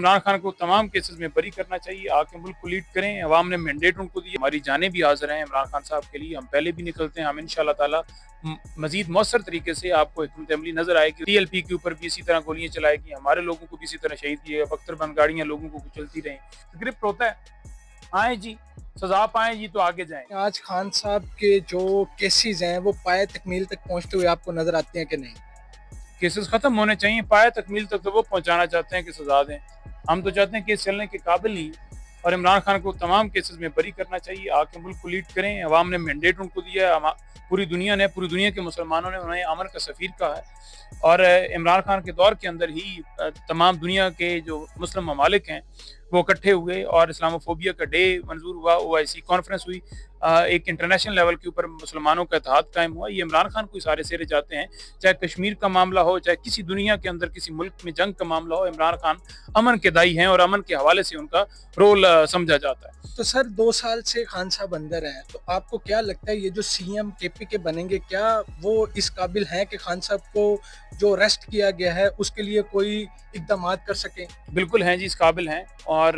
عمران خان کو تمام کیسز میں بری کرنا چاہیے، آ کے ملک کو لیڈ کریں، عوام نے مینڈیٹ ان کو دیا، ہماری جانیں بھی حاضر ہیں عمران خان صاحب کے لیے، ہم پہلے بھی نکلتے ہیں، ہم انشاءاللہ تعالی مزید مؤثر طریقے سے آپ کو حکمت عملی نظر آئے گی۔ ٹی ایل پی کے اوپر بھی اسی طرح گولیاں چلائے گی، ہمارے لوگوں کو بھی اسی طرح شہید کیے گا، بختر بند گاڑیاں لوگوں کو چلتی رہیں، گرفت ہوتا ہے، آئیں جی سزا پائیں جی تو آگے جائیں۔ آج خان صاحب کے جو کیسز ہیں وہ پائے تکمیل تک پہنچتے ہوئے آپ کو نظر آتے ہیں کہ نہیں؟ کیسز ختم ہونے چاہیے، پائے تکمیل تک تو وہ پہنچانا چاہتے ہیں کہ سزا دیں، ہم تو چاہتے ہیں کیس چلنے کے قابل نہیں، اور عمران خان کو تمام کیسز میں بری کرنا چاہیے، آ کے ملک کو لیڈ کریں، عوام نے مینڈیٹ ان کو دیا ہے، پوری دنیا کے مسلمانوں نے انہیں امن کا سفیر کہا ہے، اور عمران خان کے دور کے اندر ہی تمام دنیا کے جو مسلم ممالک ہیں وہ اکٹھے ہوئے اور اسلاموفوبیا کا ڈے منظور ہوا، OIC کانفرنس ہوئی، ایک انٹرنیشنل لیول کے اوپر مسلمانوں کا اتحاد قائم ہوا۔ یہ عمران خان کو سارے سیرے جاتے ہیں، چاہے کشمیر کا معاملہ ہو، چاہے کسی دنیا کے اندر کسی ملک میں جنگ کا معاملہ ہو، عمران خان امن کے دائی ہیں اور امن کے حوالے سے ان کا رول سمجھا جاتا ہے۔ تو سر 2 سال سے خان صاحب اندر ہیں، تو آپ کو کیا لگتا ہے یہ جو CM KP کے بنیں گے، کیا وہ اس قابل ہیں کہ خان صاحب کو جو ریسٹ کیا گیا ہے اس کے لیے کوئی اقدامات کر سکیں؟ بالکل ہیں جی، اس قابل ہیں، اور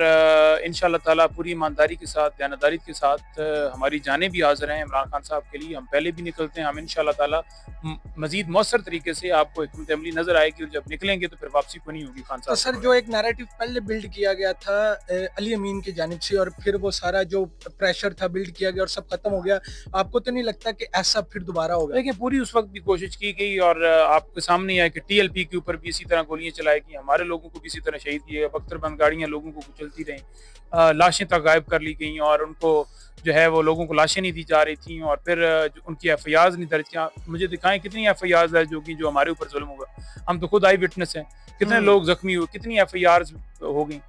انشاءاللہ تعالیٰ پوری ایمانداری کے ساتھ، دیانتداری کے ساتھ ہماری جانیں بھی حاضر ہیں عمران خان صاحب کے لیے، ہم پہلے بھی نکلتے ہیں، ہم انشاءاللہ تعالیٰ مزید مؤثر طریقے سے آپ کو حکمت عملی نظر آئے گی، اور جب نکلیں گے تو پھر واپسی کو نہیں ہوگی خان تو صاحب۔ سر جو ایک نیریٹو پہلے بلڈ کیا گیا تھا علی امین کی جانب سے، اور پھر وہ سارا جو پریشر تھا بلڈ کیا گیا اور سب ختم ہو گیا، آپ کو تو نہیں لگتا کہ ایسا پھر دوبارہ ہوگا؟ دیکھیں پوری اس وقت بھی کوشش کی گئی، اور آپ کے سامنے ہے کہ TLP کے اوپر بھی اسی طرح گولیاں چلائے گی، ہمارے لوگوں کو بھی اسی طرح شہید کیے گا، بختر بند گاڑیاں لوگوں کو چلتی رہیں، لاشیں تک غائب کر لی گئیں، اور ان کو جو ہے وہ لوگوں کو لاشیں نہیں دی جا رہی تھیں، اور پھر ان کی FIRs نہیں درج کیا۔ مجھے دکھائیں کتنی FIRs ہے جو ہمارے اوپر ظلم ہوا، ہم تو خود آئی وٹنس ہیں، کتنے لوگ زخمی ہوئے، کتنی FIRs ہو گئیں،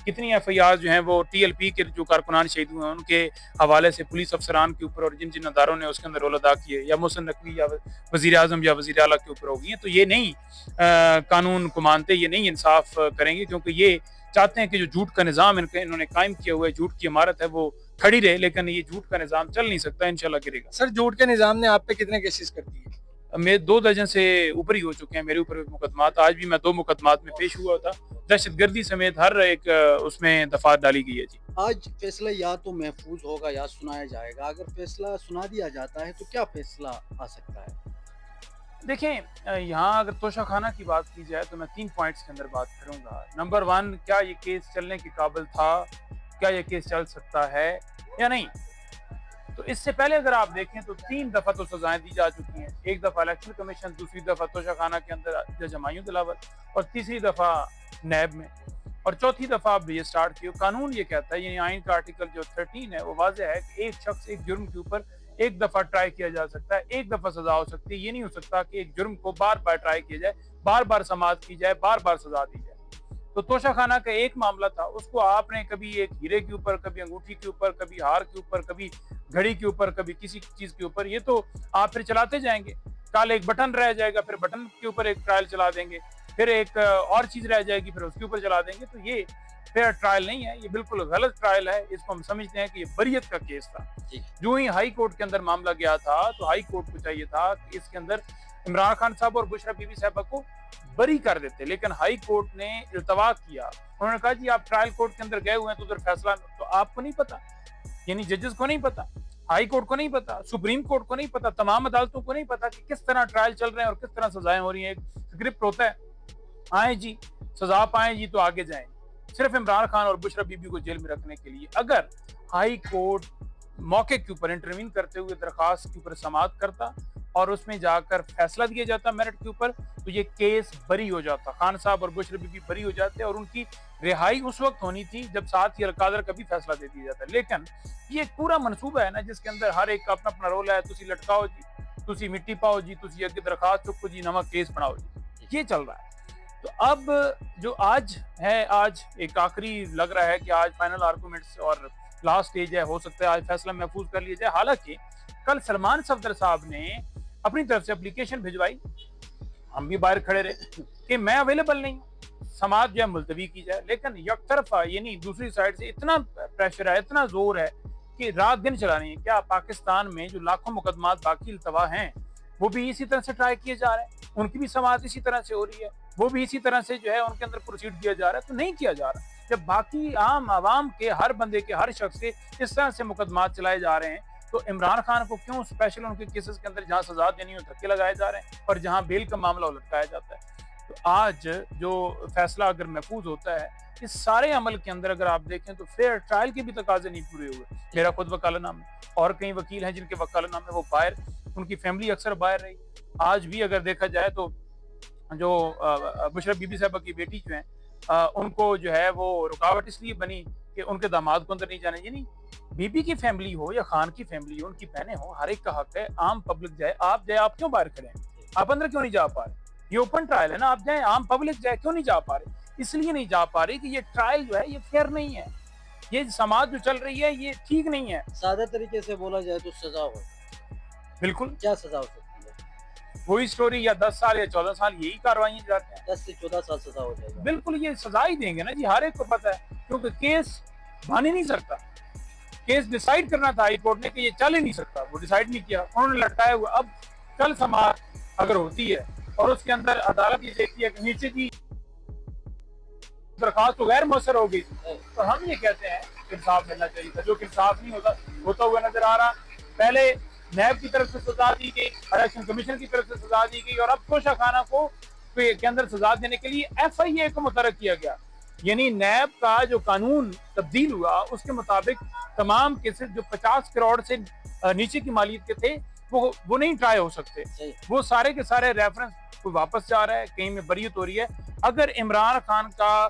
کتنی FIRs جو ہیں وہ TLP کے جو کارکنان شہید ہوئے ہیں ان کے حوالے سے پولیس افسران کے اوپر اور جن اداروں نے اس کے اندر رول ادا کیے، یا محسن نقوی یا وزیر اعظم یا وزیر اعلیٰ کے اوپر ہوگی ہیں، تو یہ نہیں قانون کو مانتے، یہ نہیں انصاف کریں گے، کیونکہ یہ چاہتے ہیں کہ جو جھوٹ کا نظام انہوں نے قائم کیا ہوا ہے، جھوٹ کی عمارت ہے، وہ کھڑی رہے، لیکن یہ جھوٹ کا نظام چل نہیں سکتا، انشاءاللہ گرے گا۔ سر جھوٹ کے نظام نے آپ پہ کتنے کیسز کر دیے؟ میں 2 درجن سے اوپر ہی ہو چکے ہیں میرے اوپر مقدمات، آج بھی میں 2 مقدمات میں پیش ہوا تھا، دہشت گردی سمیت ہر ایک اس میں دفعات ڈالی گئی ہے جی۔ آج فیصلہ یا تو محفوظ ہوگا یا سنایا جائے گا، اگر فیصلہ سنا دیا جاتا ہے تو کیا فیصلہ آ سکتا ہے؟ دیکھیں یہاں اگر توشہ خانہ کی بات کی جائے تو میں 3 پوائنٹس کے اندر بات کروں گا۔ نمبر 1، کیا یہ کیس چلنے کے قابل تھا، کیا یہ کیس چل سکتا ہے یا نہیں؟ تو اس سے پہلے اگر آپ دیکھیں تو 3 دفعہ تو سزائیں دی جا چکی ہیں، ایک دفعہ الیکشن کمیشن، دوسری دفعہ توشہ خانہ کے اندر جج ہمایوں دلاور، اور تیسری دفعہ نیب میں، اور چوتھی دفعہ آپ ری اسٹارٹ کیے۔ قانون یہ کہتا ہے، یعنی آئین کا آرٹیکل جو 13 ہے وہ واضح ہے کہ ایک شخص ایک جرم کے اوپر ایک دفعہ ٹرائی کیا جا سکتا ہے، ایک دفعہ سزا ہو سکتی ہے، یہ نہیں ہو سکتا کہ ایک جرم کو بار بار ٹرائی کیا جائے، بار بار سماعت کی جائے، بار بار سزا دی جائے۔ تو توشہ خانہ کا ایک معاملہ تھا، اس کو آپ نے کبھی ایک ہیرے کے اوپر، کبھی انگوٹھی کے اوپر، کبھی ہار کے اوپر، کبھی گھڑی کے اوپر، کبھی کسی چیز کے اوپر، یہ تو آپ پھر چلاتے جائیں گے، کل ایک بٹن رہ جائے گا، پھر بٹن کے اوپر ایک ٹرائل چلا دیں گے، پھر ایک اور چیز رہ جائے گی، پھر اس کے اوپر چلا دیں گے، تو یہ فیئر ٹرائل نہیں ہے، یہ بالکل غلط ٹرائل ہے، اس کو ہم سمجھتے ہیں کہ یہ بریت کا کیس تھا۔ جو ہی ہائی کورٹ کے اندر معاملہ گیا تھا تو ہائی کورٹ کو چاہیے تھا کہ اس کے اندر عمران خان صاحب اور بشرا بی بی صاحبہ کو بری کر دیتے، لیکن ہائی کورٹ نے التوا کیا، انہوں نے کہا جی آپ ٹرائل کورٹ کے اندر گئے ہوئے ہیں تو ادھر فیصلہ، تو آپ کو نہیں پتا، یعنی ججز کو نہیں پتا، ہائی کورٹ کو نہیں پتا، سپریم کورٹ کو نہیں پتا، تمام عدالتوں کو نہیں پتا کہ کس طرح ٹرائل چل رہے ہیں اور کس طرح سزائیں ہو رہی ہیں۔ ایک اسکرپٹ ہوتا ہے، آئیں جی سزا پائیں جی تو آگے جائیں، صرف عمران خان اور بشرا بی بی کو جیل میں رکھنے کے لیے۔ اگر ہائی کورٹ موقع کے اوپر انٹروین کرتے ہوئے درخواست کے اوپر سماعت کرتا اور اس میں جا کر فیصلہ دیا جاتا میرٹ کے اوپر، تو یہ کیس بری ہو جاتا، خان صاحب اور بشرا بی بی بری ہو جاتے، اور ان کی رہائی اس وقت ہونی تھی جب ساتھ ہی القادر کا بھی فیصلہ دے دیا جاتا۔ لیکن یہ ایک پورا منصوبہ ہے نا، جس کے اندر ہر ایک کا اپنا اپنا رول ہے، تسی لٹکاؤ جی، تسی مٹی پاؤ جی، تسی اگے درخواست چکو جی، نواں کیس بناؤ جی، یہ چل رہا ہے۔ تو اب جو آج ہے، آج ایک آخری لگ رہا ہے کہ آج فائنل آرگومنٹس اور لاسٹ سٹیج ہے، ہو سکتا ہے آج فیصلہ محفوظ کر لیا جائے، حالانکہ کل سلمان صفدر صاحب نے اپنی طرف سے اپلیکیشن بھجوائی، ہم بھی باہر کھڑے رہے کہ میں اویلیبل نہیں ہوں، سماعت جو ہے ملتوی کی جائے، لیکن یک طرفہ یعنی دوسری سائڈ سے اتنا پریشر ہے، اتنا زور ہے کہ رات دن چلا رہی ہے۔ کیا پاکستان میں جو لاکھوں مقدمات باقی التوا ہیں وہ بھی اسی طرح سے ٹرائی کیے جا رہے ہیں، ان کی بھی سماعت اسی طرح سے ہو رہی ہے؟ وہ بھی اسی طرح سے جو ہے ان کے اندر پروسیڈ کیا جا رہا ہے. تو نہیں کیا جا رہا. جب باقی عام عوام کے ہر بندے کے ہر شخص کے اس طرح سے مقدمات چلائے جا رہے ہیں تو عمران خان کو کیوں اسپیشل ان کے کیسز کے اندر جہاں سزا دینی ہو دھکے لگائے جا رہے ہیں اور جہاں بیل کا معاملہ لٹکایا جاتا ہے. تو آج جو فیصلہ اگر محفوظ ہوتا ہے اس سارے عمل کے اندر اگر آپ دیکھیں تو فیئر ٹرائل کے بھی تقاضے نہیں پورے ہوئے. میرا خود وکالہ نام ہے اور کئی وکیل ہیں جن کے وکالہ نام ہے وہ باہر, ان کی فیملی اکثر باہر رہی. آج بھی اگر دیکھا جائے تو جو مشرف بی بی صاحبہ کی بیٹی جو ہیں ان کو جو ہے وہ رکاوٹ اس لیے بنی کہ ان کے داماد کو اندر نہیں جانے. یعنی بی بی کی فیملی ہو یا خان کی فیملی ہو, ان کی بہنیں ہوں, ہر ایک کا حق ہے عام پبلک جائے. آپ کیوں باہر کھڑے ہیں؟ آپ اندر کیوں نہیں جا پا رہے؟ یہ اوپن ٹرائل ہے نا, آپ جائیں, عام پبلک جائے, کیوں نہیں جا پا رہے؟ اس لیے نہیں جا پا رہی کہ یہ ٹرائل جو ہے یہ فیئر نہیں ہے, یہ سماج جو چل رہی ہے یہ ٹھیک نہیں ہے. سادہ طریقے سے بولا جائے تو سزا ہو, بالکل کیا سزا ہو سکتی ہے؟ وہی سٹوری, یا 10 سال یا 14 سال یہی کاروائیاں جاتے ہیں. 10 سے 14 سال سزا ہو جائے گا. بالکل یہ سزا ہی دیں گے نا جی, ہر ایک کو پتہ ہے, کیونکہ کیس بن ہی نہیں سکتا. کیس ڈیسائیڈ کرنا تھا ہائی کورٹ نے کہ یہ چل ہی نہیں سکتا, وہ ڈیسائیڈ نہیں کیا, انہوں نے لٹکایا ہوا. اب کل سماعت اگر ہوتی ہے اور اس کے اندر عدالت یہ دیکھتی ہے کہ نیچے کی درخواست تو غیر مؤثر ہوگی تو ہم یہ کہتے ہیں کہ انصاف ملنا چاہیے تھا, جو کہ انصاف نہیں ہوتا ہوا نظر آ رہا. پہلے نیب کی طرف سے سزا دی گئی, الیکشن کمیشن کی طرف سے سزا دی گئی, اور اب توشہ خانہ کو کے اندر سزا دینے کے لیے ایف آئی اے کو متحرک کیا گیا. یعنی نیب کا جو قانون تبدیل ہوا اس کے مطابق تمام کیسز جو 50 کروڑ سے نیچے کی مالیت کے تھے وہ نہیں ٹرائی ہو سکتے. وہ سارے کے سارے ریفرنس کوئی واپس جا رہا ہے, کہیں میں بریت ہو رہی ہے. اگر عمران خان کا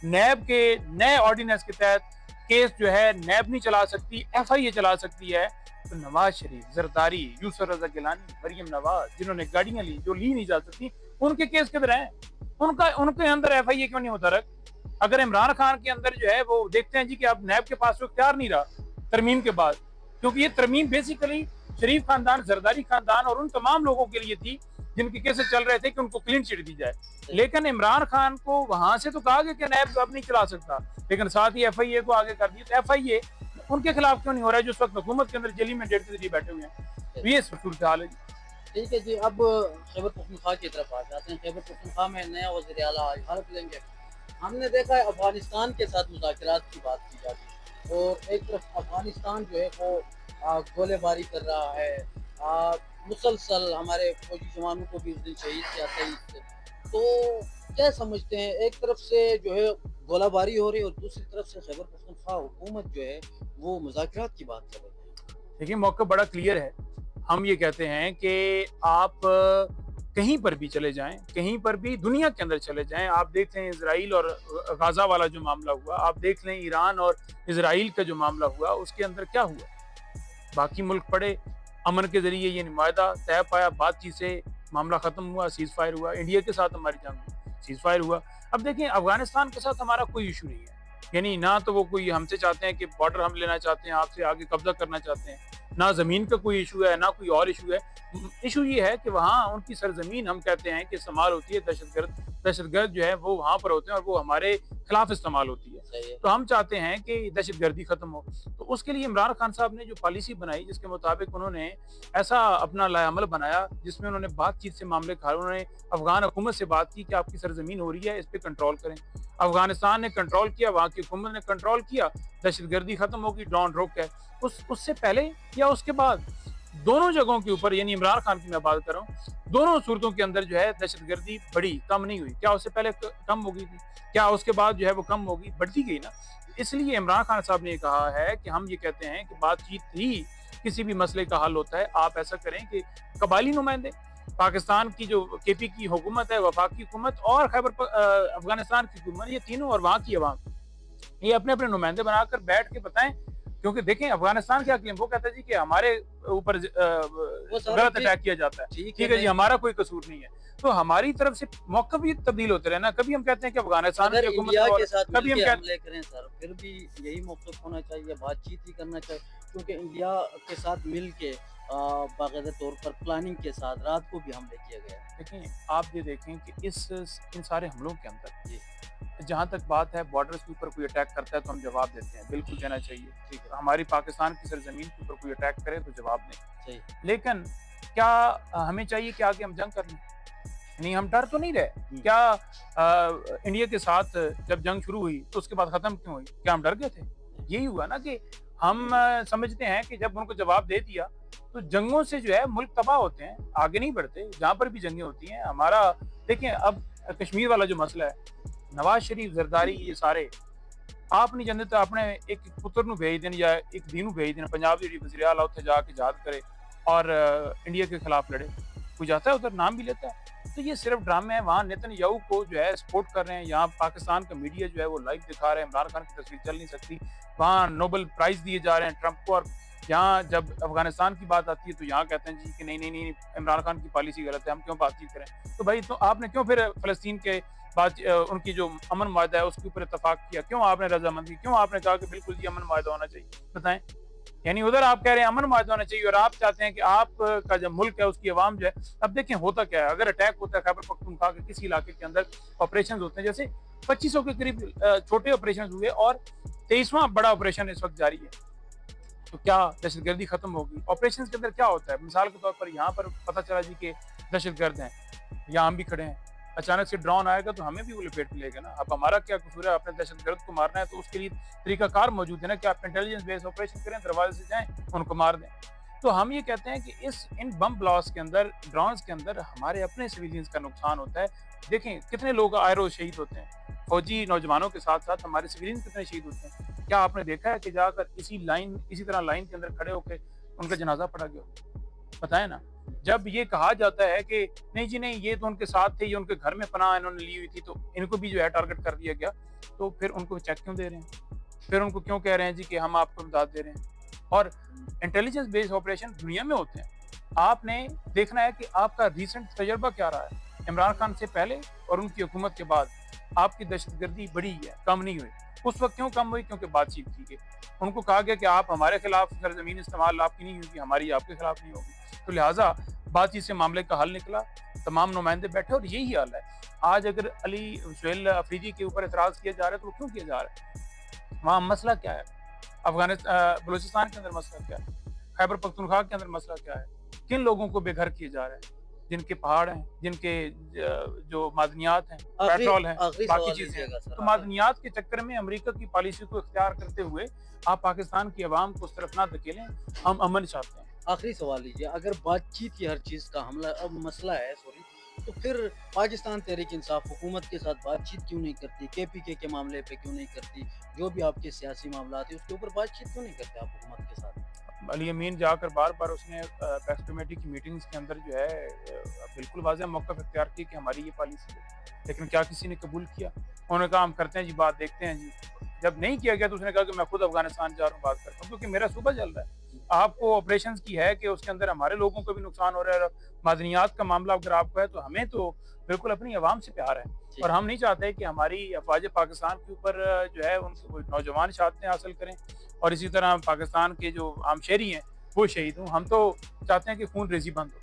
نیب کے نئے آرڈیننس کے تحت کیس جو ہے نیب نہیں چلا سکتی, ایف آئی اے چلا سکتی ہے, تو نواز شریف, زرداری, یوسف رضا گیلانی, مریم نواز, جنہوں نے گاڑیاں لی جو لی نہیں جا سکتی, ان کے کیس کدھر ہیں؟ ان کے اندر ایف آئی اے کیوں نہیں ہوتا رکھ؟ اگر عمران خان کے اندر جو ہے وہ دیکھتے ہیں جی کہ اب نیب کے پاس وہ اختیار نہیں رہا ترمیم کے بعد, کیونکہ یہ ترمیم بیسیکلی شریف خاندان, زرداری خاندان اور ان تمام لوگوں کے لیے تھی جن کے کیسز چل رہے تھے کہ ان کو کلین چٹ دی جائے. لیکن عمران خان کو وہاں سے تو کہا گیا کہ نیب اب نہیں چلا سکتا, لیکن ساتھ ہی ایف آئی اے کو آگے کر دیا. تو ایف آئی اے ان کے خلاف کیوں نہیں ہو رہا ہے جو اس وقت حکومت کے اندر جیلی مینڈیٹ کے ذریعے بیٹھے ہوئے ہیں؟ یہ صورتحال ہے. ٹھیک ہے جی, اب خیبر پختونخوا کی طرف آ جاتے ہیں. خیبر پختونخوا میں نیا وزیر اعلیٰ آج حلف لیں گے. ہم نے دیکھا ہے افغانستان کے ساتھ مذاکرات کی بات کی جاتی ہے, اور ایک طرف افغانستان جو ہے وہ گولے باری کر رہا ہے, مسلسل ہمارے فوجی جوانوں کو بھی اس دن شہید کیا تھا. تو کیا سمجھتے ہیں, ایک طرف سے جو ہے گولہ باری ہو رہی ہے اور دوسری طرف سے خیبر پختونخوا حکومت جو ہے وہ مذاکرات کی بات کر رہی ہے. دیکھیں موقع بڑا کلیئر ہے. ہم یہ کہتے ہیں کہ آپ کہیں پر بھی چلے جائیں, کہیں پر بھی دنیا کے اندر چلے جائیں, آپ دیکھ لیں اسرائیل اور غزہ والا جو معاملہ ہوا, آپ دیکھ لیں ایران اور اسرائیل کا جو معاملہ ہوا, اس کے اندر کیا ہوا؟ باقی ملک پڑے, امن کے ذریعے یہ معاہدہ طے پایا, بات چیت سے معاملہ ختم ہوا, سیز فائر ہوا, انڈیا کے ساتھ ہماری جنگ سیز فائر ہوا. اب دیکھیں افغانستان کے ساتھ ہمارا کوئی ایشو نہیں ہے, یعنی نہ تو وہ کوئی ہم سے چاہتے ہیں کہ بارڈر ہم لینا چاہتے ہیں, آپ سے آگے قبضہ کرنا چاہتے ہیں, نہ زمین کا کوئی ایشو ہے, نہ کوئی اور ایشو ہے. ایشو یہ ہے کہ وہاں ان کی سرزمین ہم کہتے ہیں کہ استعمال ہوتی ہے دہشت گرد جو ہے وہ وہاں پر ہوتے ہیں اور وہ ہمارے خلاف استعمال ہوتی ہے. تو ہم چاہتے ہیں کہ دہشت گردی ختم ہو. تو اس کے لیے عمران خان صاحب نے جو پالیسی بنائی, جس کے مطابق انہوں نے ایسا اپنا لائحہ عمل بنایا جس میں انہوں نے بات چیت سے معاملے کھا, انہوں نے افغان حکومت سے بات کی کہ آپ کی سرزمین ہو رہی ہے, اس پہ کنٹرول کریں. افغانستان نے کنٹرول کیا, وہاں کی حکومت نے کنٹرول کیا, دہشت گردی ختم ہوگی, ڈرون روک ہے. اس سے پہلے یا اس کے بعد دونوں جگہوں کے اوپر, یعنی عمران خان کی میں بات کر رہا ہوں, دونوں صورتوں کے اندر جو ہے دہشت گردی بڑی, کم نہیں ہوئی. کیا اس سے پہلے کم ہو گئی تھی؟ کیا اس کے بعد جو ہے وہ کم ہوگی؟ بڑھتی گئی نا. اس لیے عمران خان صاحب نے یہ کہا ہے کہ ہم یہ کہتے ہیں کہ بات چیت ہی کسی بھی مسئلے کا حل ہوتا ہے. آپ ایسا کریں کہ قبائلی نمائندے, پاکستان کی جو کے پی کی حکومت ہے, وفاقی حکومت اور افغانستان کی حکومت, یہ تینوں اور وہاں کی عوام, یہ اپنے اپنے نمائندے بنا کر بیٹھ کے بتائیں. کیونکہ دیکھیں افغانستان کیا کلیم, وہ کہتا ہے جی کہ ہمارے اوپر غلط اٹیک کیا جاتا ہے, ٹھیک ہے جی, ہمارا کوئی قصور نہیں ہے. تو ہماری طرف سے موقف بھی تبدیل ہوتے رہے نا. کبھی ہم کہتے ہیں کہ افغانستان کی حکومت, کبھی ہم حملے کریں سر, پھر بھی یہی موقف ہونا چاہیے, بات چیت ہی کرنا چاہیے, کیونکہ انڈیا کے ساتھ مل کے باقاعدہ طور پر پلاننگ کے ساتھ رات کو بھی حملے کیا گیا. دیکھیں آپ یہ دیکھیں کہ ان سارے حملوں کے اندر جہاں تک بات ہے بارڈرز کے اوپر کوئی اٹیک کرتا ہے تو ہم جواب دیتے ہیں, بالکل دینا چاہیے. ٹھیک ہے, ہماری پاکستان کی سرزمین کے اوپر کوئی اٹیک کرے تو جواب دیں. لیکن کیا ہمیں چاہیے کہ آگے ہم جنگ کر لیں؟ نہیں ہم ڈر تو نہیں رہے کیا انڈیا کے ساتھ جب جنگ شروع ہوئی تو اس کے بعد ختم کیوں ہوئی کیا ہم ڈر گئے تھے یہی ہوا نا کہ ہم سمجھتے ہیں کہ جب ان کو جواب دے دیا تو جنگوں سے جو ہے ملک تباہ ہوتے ہیں آگے نہیں بڑھتے جہاں پر بھی جنگیں ہوتی ہیں ہمارا دیکھیں اب کشمیر والا جو مسئلہ ہے نواز شریف زرداری یہ سارے آپ نہیں جانتے تو اپنے ایک پتر نو بھیج دین یا ایک دھی نو بھیج دین پنجاب دی وزیر اعلیٰ اتنے جا کے جہاد کرے اور انڈیا کے خلاف لڑے کوئی جاتا ہے ادھر نام بھی لیتا ہے تو یہ صرف ڈرامے ہیں وہاں نیتن یاہو کو جو ہے سپورٹ کر رہے ہیں یہاں پاکستان کا میڈیا جو ہے وہ لائیو دکھا رہے ہیں عمران خان کی تصویر چل نہیں سکتی وہاں نوبل پرائز دیے جا رہے ہیں ٹرمپ کو اور یہاں جب افغانستان کی بات آتی ہے تو یہاں کہتے ہیں جی کہ نہیں عمران خان کی پالیسی غلط ہے ہم کیوں بات چیت کریں تو بھائی تو آپ نے کیوں پھر فلسطین کے بات ان کی جو امن معاہدہ ہے اس کے اوپر اتفاق کیا کیوں آپ نے رضامندی کیوں آپ نے کہا کہ بالکل جی امن معاہدہ ہونا چاہیے بتائیں یعنی ادھر آپ کہہ رہے ہیں امن معاہدہ ہونا چاہیے اور آپ چاہتے ہیں کہ آپ کا جو ملک ہے اس کی عوام جو ہے اب دیکھیں ہوتا کیا ہے اگر اٹیک ہوتا ہے خیبر پختونخوا کے کسی علاقے کے اندر آپریشن ہوتے ہیں جیسے 2500 کے قریب چھوٹے آپریشن ہوئے اور 23واں بڑا آپریشن اس وقت جاری ہے تو کیا دہشت گردی ختم ہوگی آپریشن کے اندر کیا ہوتا ہے مثال کے طور پر یہاں پر پتہ چلا جی کہ دہشت گرد ہیں یہاں ہم بھی کھڑے ہیں اچانک سے ڈرون آئے گا تو ہمیں بھی وہ لپیٹ لے گا نا اب ہمارا کیا قصور ہے اپنے دہشت گرد کو مارنا ہے تو اس کے لیے طریقہ کار موجود ہے نا کہ آپ انٹیلیجنس بیس آپریشن کریں دروازے سے جائیں ان کو مار دیں تو ہم یہ کہتے ہیں کہ ان بم بلاسٹ کے اندر ڈرونز کے اندر ہمارے اپنے سویلینز کا نقصان ہوتا ہے دیکھیں کتنے لوگ آئے روز شہید ہوتے ہیں فوجی نوجوانوں کے ساتھ ساتھ ہمارے سویلینز کتنے شہید ہوتے ہیں کیا آپ نے دیکھا ہے کہ جا کر اسی طرح لائن کے اندر کھڑے ہو کے ان کا جنازہ پڑا گیا بتائیں نا جب یہ کہا جاتا ہے کہ نہیں جی نہیں یہ تو ان کے ساتھ تھے یہ ان کے گھر میں پناہ انہوں نے لی ہوئی تھی تو ان کو بھی جو ہے ٹارگٹ کر دیا گیا تو پھر ان کو چیک کیوں دے رہے ہیں پھر ان کو کیوں کہہ رہے ہیں جی کہ ہم آپ کو امداد دے رہے ہیں اور انٹیلیجنس بیس آپریشن دنیا میں ہوتے ہیں آپ نے دیکھنا ہے کہ آپ کا ریسنٹ تجربہ کیا رہا ہے عمران خان سے پہلے اور ان کی حکومت کے بعد آپ کی دہشت گردی بڑی ہے کم نہیں ہوئی اس وقت کیوں کم ہوئی کیونکہ بات چیت کی گئی ان کو کہا گیا کہ آپ ہمارے خلاف سرزمین استعمال آپ کی نہیں ہوگی ہماری آپ کے خلاف نہیں ہوگی تو لہٰذا بات چیت سے معاملے کا حل نکلا تمام نمائندے بیٹھے اور یہی حال ہے آج اگر علی سہیل افریدی کے اوپر اعتراض کیا جا رہا ہے تو وہ کیوں کیا جا رہا ہے وہاں مسئلہ کیا ہے بلوچستان کے اندر مسئلہ کیا ہے خیبر پختونخوا کے اندر مسئلہ کیا ہے کن لوگوں کو بے گھر کیے جا رہے ہیں جن کے پہاڑ ہیں جن کے جو معدنیات ہیں پیٹرول ہیں باقی چیزیں ہیں تو معدنیات کے چکر میں امریکہ کی پالیسی کو اختیار کرتے ہوئے آپ پاکستان کی عوام کو اس طرف نہ دھکیلیں ہم امن چاہتے ہیں آخری سوال لیجیے اگر بات چیت کی ہر چیز کا مسئلہ ہے تو پھر پاکستان تحریک انصاف حکومت کے ساتھ بات چیت کیوں نہیں کرتی KPK کے معاملے پہ کیوں نہیں کرتی جو بھی آپ کے سیاسی معاملات ہیں اس کے اوپر بات چیت کیوں نہیں کرتے آپ حکومت کے ساتھ علی امین جا کر بار بار اس نے پیکس کمیٹی کی میٹنگز کے اندر جو ہے بالکل واضح موقف اختیار کی کہ ہماری یہ پالیسی ہے لیکن کیا کسی نے قبول کیا انہوں نے کہا ہم کرتے ہیں جی بات دیکھتے ہیں جی جب نہیں کیا گیا تو اس نے کہا کہ میں خود افغانستان جا رہا ہوں بات کرتا ہوں کیونکہ میرا صوبہ چل رہا ہے آپ کو آپریشنز کی ہے کہ اس کے اندر ہمارے لوگوں کو بھی نقصان ہو رہا ہے اور معدنیات کا معاملہ اگر آپ کو ہے تو ہمیں تو بالکل اپنی عوام سے پیار ہے اور ہم نہیں چاہتے کہ ہماری افواج پاکستان کے اوپر جو ہے ان کو نوجوان شہادتیں حاصل کریں اور اسی طرح پاکستان کے جو عام شہری ہیں وہ شہید ہوں ہم تو چاہتے ہیں کہ خون ریزی بند ہو